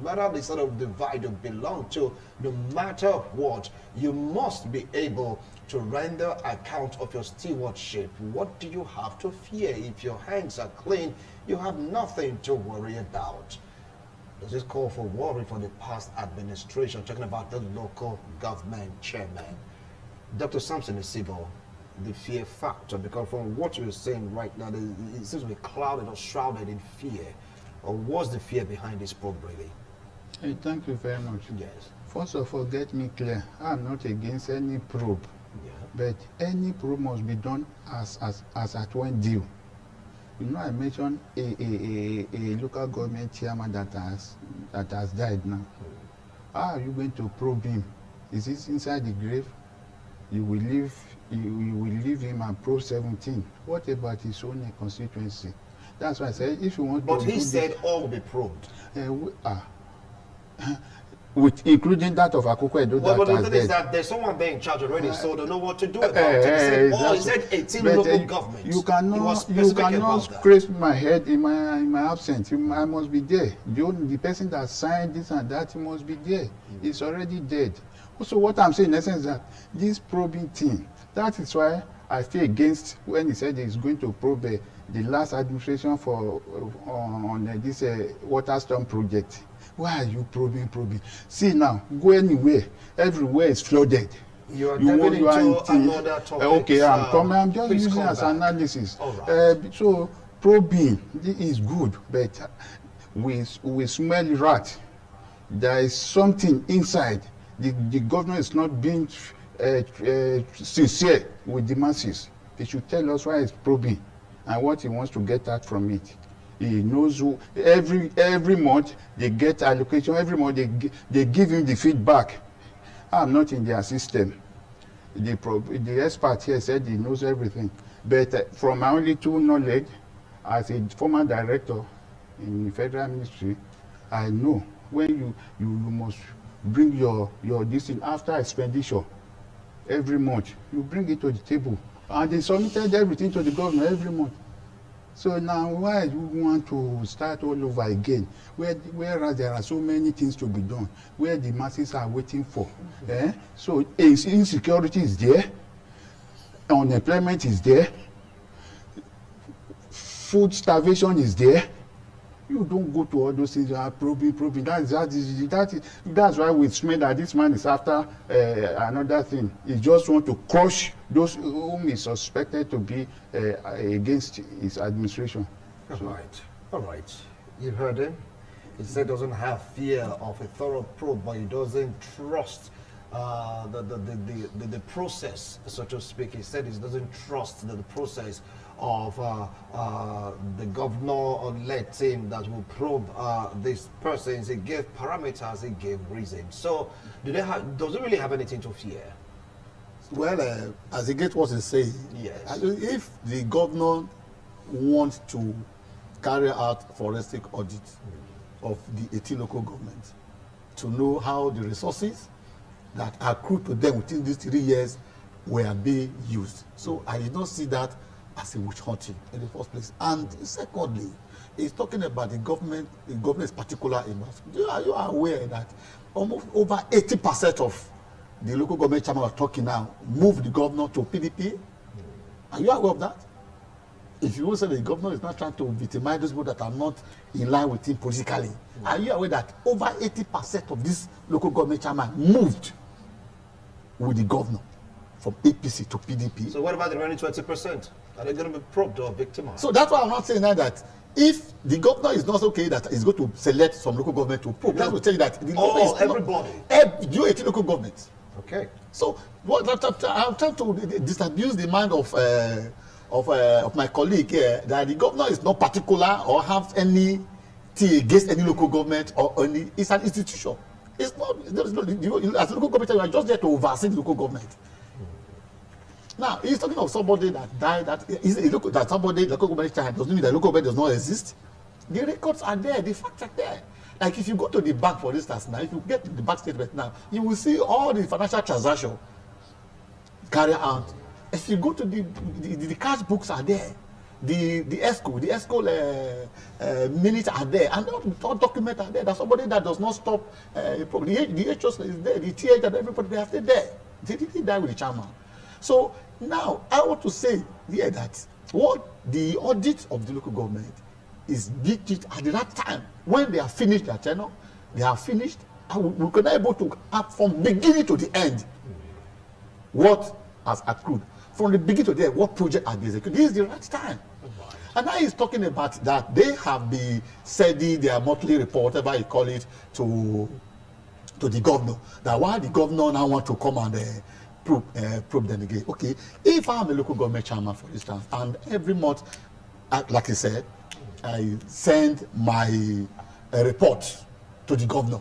Speaker 4: matter the sort of divide you belong to, no matter what, you must be able to render account of your stewardship. What do you have to fear? If your hands are clean, you have nothing to worry about. Does this call for worry for the past administration? Talking about the local government chairman. Dr. Samson Isibo, the fear factor? Because from what you're saying right now, it seems to be clouded or shrouded in fear. Or what's the fear behind this probe, really?
Speaker 3: Hey, thank you very much.
Speaker 4: Yes.
Speaker 3: First of all, get me clear. I'm not against any probe,
Speaker 4: Yeah.
Speaker 3: but any probe must be done as at when due. You know, I mentioned a local government chairman that has died now. How are you going to probe him? Is he inside the grave? You will leave him and probe 17. What about his own constituency? That's why I said if you want
Speaker 4: but
Speaker 3: to.
Speaker 4: But he said all will be probed.
Speaker 3: With including that of Akoko Edo.
Speaker 4: Well, but the thing is that there's someone there in charge already, so they know what to do about it. He said 18 local governments.
Speaker 3: You cannot scrape my head in my absence. I must be there. The person that signed this and that, he must be there. He's already dead. So what I'm saying in essence is that this probing thing, that is why I feel against when he said he's going to probe the last administration on this water storm project. Why are you probing? See now, go anywhere. Everywhere is flooded.
Speaker 4: You are diving into another topic.
Speaker 3: Okay, I'm just using as analysis.
Speaker 4: All right.
Speaker 3: So probing is good, but we smell rat. There is something inside. The government is not being sincere with the masses. They should tell us why it's probing and what he wants to get out from it. He knows who, every month they get allocation, every month they give him the feedback. I'm not in their system. The expert here said he knows everything. But from my only two knowledge, as a former director in the federal ministry, I know when you must bring your this in after expenditure every month. You bring it to the table. And they submitted everything to the governor every month. So now why you want to start all over again, whereas there are so many things to be done, where the masses are waiting for? So insecurity is there, unemployment is there, food starvation is there. You don't go to all those things. You are probing. That's why we smell that this man is after another thing. He just want to crush those whom is suspected to be against his administration.
Speaker 4: All right. You've heard him. He said he doesn't have fear of a thorough probe, but he doesn't trust the process, so to speak. He said he doesn't trust the process of the governor-led team that will probe these persons. He gave parameters, he gave reasons. So, does it really have anything to fear?
Speaker 2: Well, as he gets what he's saying,
Speaker 4: yes.
Speaker 2: If the governor wants to carry out forensic audit of the 18 local governments to know how the resources that accrued to them within these 3 years were being used. So I did not see that as a witch hunting in the first place. And secondly, he's talking about the government is particular enough. Are you aware that almost over 80% of the local government chairman are talking now moved the governor to PDP? Are you aware of that? If you want to say the governor is not trying to victimize those people that are not in line with him politically, are you aware that over 80% of this local government chairman moved with the governor from APC to PDP?
Speaker 4: So what about the remaining 20%? Are they going to be probed or victimized?
Speaker 2: So that's why I'm not saying that if the governor is not okay that he's going to select some local government to probe, that will tell you that the government is
Speaker 4: everybody.
Speaker 2: You 18 local governments.
Speaker 4: Okay.
Speaker 2: So what I'm trying to disabuse the mind of my colleague here that the governor is not particular or have any thing against any local government or any. It's an institution. It's not. As a local government, you are just there to oversee the local government. Now he's talking of somebody that died. That somebody the local government child doesn't mean that local government does not exist. The records are there. The facts are there. Like if you go to the bank, for instance, now if you get the bank statement now, you will see all the financial transactions carried out. If you go to the cash books are there, the ESCO minutes are there, and all documents are there. There's somebody that does not stop. The HOS is there, the TH and everybody, they are still there. They didn't die with the chairman. So now I want to say here that what the audit of the local government is did at that time when they have finished their tenure, they have finished, and we can be able to have from beginning to the end what has accrued. from the beginning to the end, what project are they executing? This is the right time. And now he's talking about that they have been sending their monthly report, whatever you call it, to the governor. That why the governor now want to come and probe them again. Okay, if I'm a local government chairman, for instance, and every month, like I said, I send my report to the governor.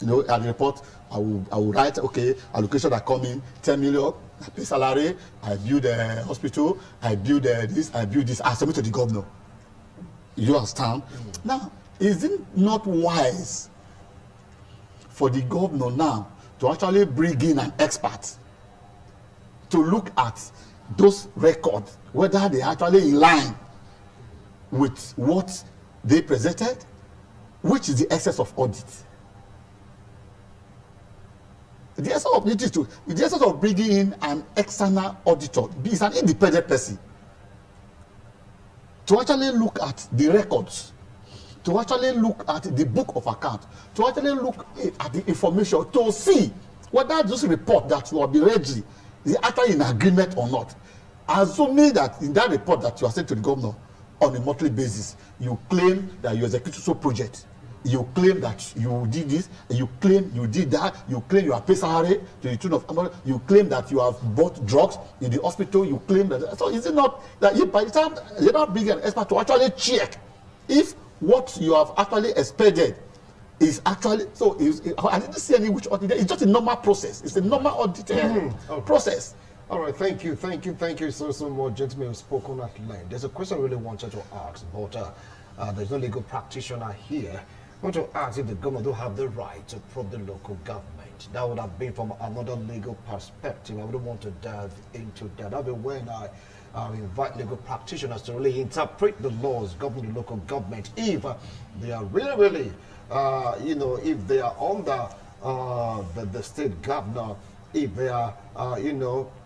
Speaker 2: You know, at the report, I will write, okay, allocation that come in, 10 million, I pay salary, I build a hospital, I build this, I submit to the governor. You understand? Now, is it not wise for the governor now to actually bring in an expert to look at those records, whether they are actually in line with what they presented, which is the essence of audit? The essence of bringing in an external auditor is an independent person to actually look at the records, to actually look at the book of account, to actually look at the information to see whether this report that you have been ready is actually in agreement or not. Assuming that in that report that you are sent to the governor on a monthly basis, you claim that you executed so project, you claim that you did this, you claim you did that, you claim you are paid salary to the tune of, you claim that you have bought drugs in the hospital, you claim that. So is it not that you, by the time you're not bringing an expert to actually check if what you have actually expended is actually, so I didn't see any which audit. It's just a normal process. It's a normal audit process.
Speaker 1: All right, thank you so much, gentlemen who spoke on that line. There's a question I really wanted to ask, but there's no legal practitioner here. I want to ask if the government do have the right to probe the local government. That would have been from another legal perspective. I wouldn't want to dive into that. That'll be when I invite legal practitioners to really interpret the laws governing the local government. If they are really, if they are under the state governor, if they are,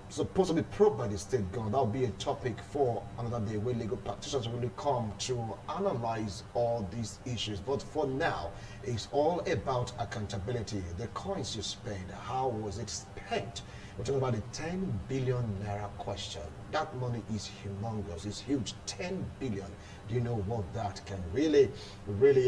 Speaker 1: supposed to be probed by the state government, that would be a topic for another day where legal practitioners really come to analyze all these issues. But for now, it's all about accountability. The coins you spend, how was it spent? We're talking about the 10 billion naira question. That money is humongous. It's huge. 10 billion. Do you know what that can really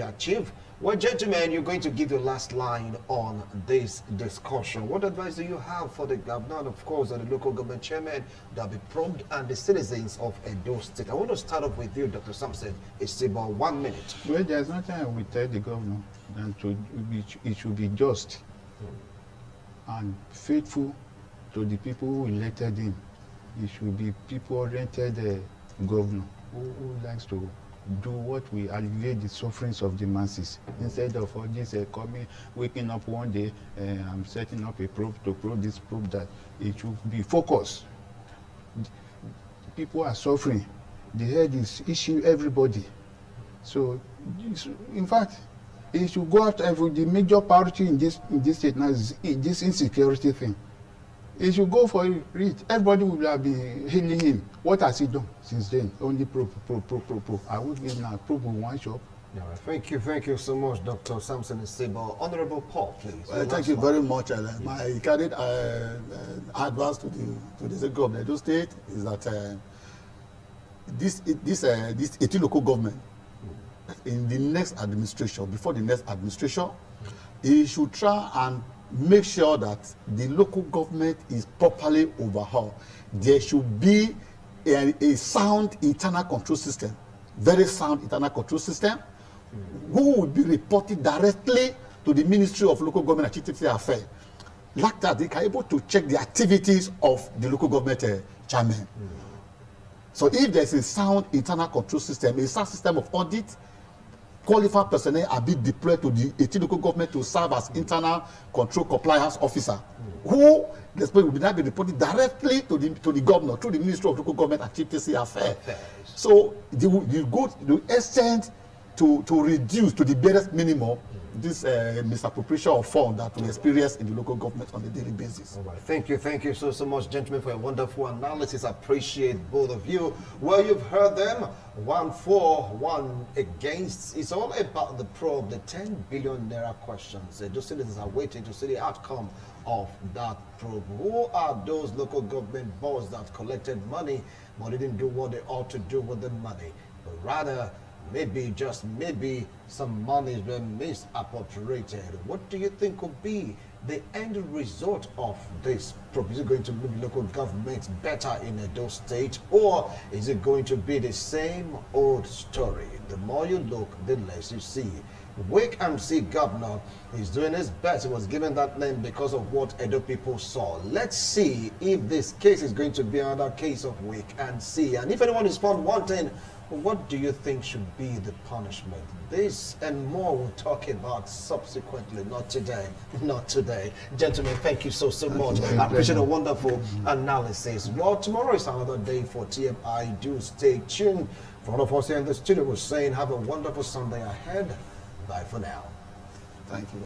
Speaker 1: achieve? Well, gentlemen, you're going to give your last line on this discussion. What advice do you have for the governor and, of course, the local government chairman that will be probed and the citizens of Edo State? I want to start off with you, Dr. Sampson. It's about 1 minute.
Speaker 3: Well, there's nothing I will tell the governor than it should be just and faithful to the people who elected him. It should be people-oriented governor who likes to do what will alleviate the sufferings of the masses, instead of all this waking up one day, I'm setting up a probe to probe this, probe that. It should be focused. People are suffering. The head is issue everybody. So, in fact, it should go after the major priority in this state now is this insecurity thing. He should go for it. Everybody will have been hailing him. What has he done since then? Only probe. I would give now probe with one shop.
Speaker 1: Yeah, thank you so much, Dr. Samson Sebo. Honorable Paul, please.
Speaker 2: Thank you very much. My candid advice to the government of Edo State is that this 18 local government in the next administration, before the next administration, he should try and make sure that the local government is properly overhauled. There should be a sound internal control system, very sound internal control system, who will be reported directly to the Ministry of Local Government and Chieftaincy Affairs. Like that, they can be able to check the activities of the local government chairman. So if there's a sound internal control system, a sound system of audit, qualified personnel are being deployed to the 18 local government to serve as internal control compliance officer, who will be now be reported directly to the governor through the Ministry of Local Government and Chieftaincy Affairs. So they will go to the extent to reduce to the barest minimum this misappropriation of funds that we experience in the local government on a daily basis.
Speaker 1: All right. Thank you so much, gentlemen, for a wonderful analysis. I appreciate both of you. Well, you've heard them. 1 for, 1 against. It's all about the probe, the 10 billion naira questions. Those citizens are waiting to see the outcome of that probe? Who are those local government boards that collected money but didn't do what they ought to do with the money? But rather, maybe, just maybe, some monies were misappropriated. What do you think will be the end result of this probe? Is it going to make local governments better in Edo State, or is it going to be the same old story? The more you look, the less you see. Wake and See governor is doing his best. He was given that name because of what Edo people saw. Let's see if this case is going to be another case of Wake and See. And if anyone is found wanting, what do you think should be the punishment? This and more we'll talk about subsequently, not today. Not today. Gentlemen, thank you so much. I appreciate a wonderful analysis. Well, tomorrow is another day for TMI. Do stay tuned. For all of us here in the studio, we're saying have a wonderful Sunday ahead. Bye for now.
Speaker 2: Thank you.